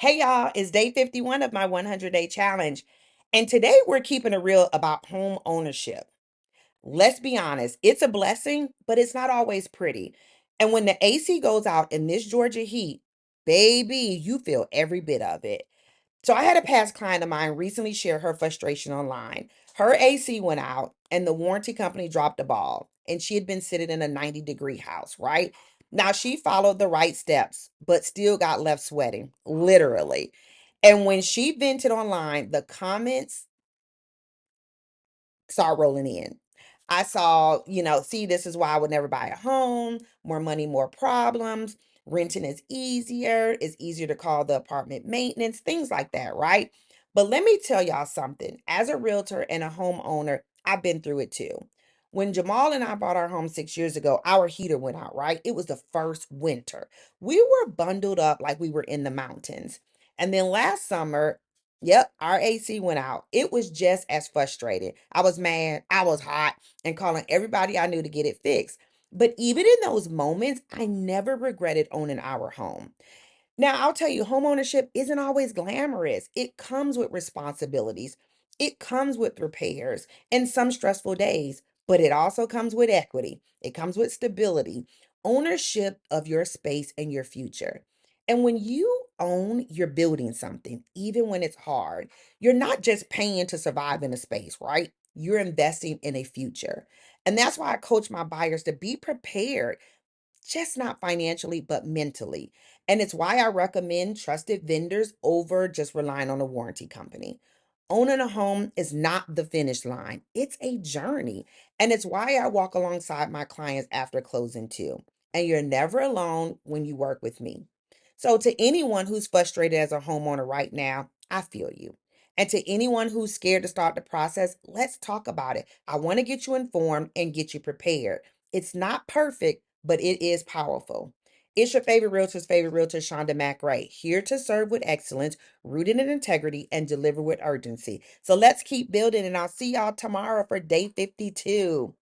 Hey y'all, it's day 51 of my 100-day challenge. And today we're keeping it real about home ownership. Let's be honest, it's a blessing, but it's not always pretty. And when the AC goes out in this Georgia heat, baby, you feel every bit of it. So I had a past client of mine recently share her frustration online. Her AC went out and the warranty company dropped the ball, and she had been sitting in a 90-degree house, right? Now she followed the right steps, but still got left sweating, literally. And when she vented online, the comments start rolling in. I saw, see, this is why I would never buy a home, more money, more problems. Renting is easier. It's easier to call the apartment maintenance, things like that, right? But let me tell y'all something. As a realtor and a homeowner, I've been through it too. When Jamal and I bought our home 6 years ago, our heater went out, right? It was the first winter. We were bundled up like we were in the mountains. And then last summer, yep, our AC went out. It was just as frustrating. I was mad, I was hot, and calling everybody I knew to get it fixed. But even in those moments, I never regretted owning our home. Now, I'll tell you, homeownership isn't always glamorous. It comes with responsibilities, it comes with repairs and some stressful days, but it also comes with equity. It comes with stability, ownership of your space and your future. And when you own, you're building something, even when it's hard. You're not just paying to survive in a space, right? You're investing in a future. And that's why I coach my buyers to be prepared, just not financially, but mentally. And it's why I recommend trusted vendors over just relying on a warranty company. Owning a home is not the finish line, it's a journey. And it's why I walk alongside my clients after closing too. And you're never alone when you work with me. So, to anyone who's frustrated as a homeowner right now, I feel you. And to anyone who's scared to start the process, let's talk about it. I want to get you informed and get you prepared. It's not perfect, but it is powerful. It's your favorite realtor, Shanda McRae, here to serve with excellence, rooted in integrity, and deliver with urgency. So let's keep building, and I'll see y'all tomorrow for day 52.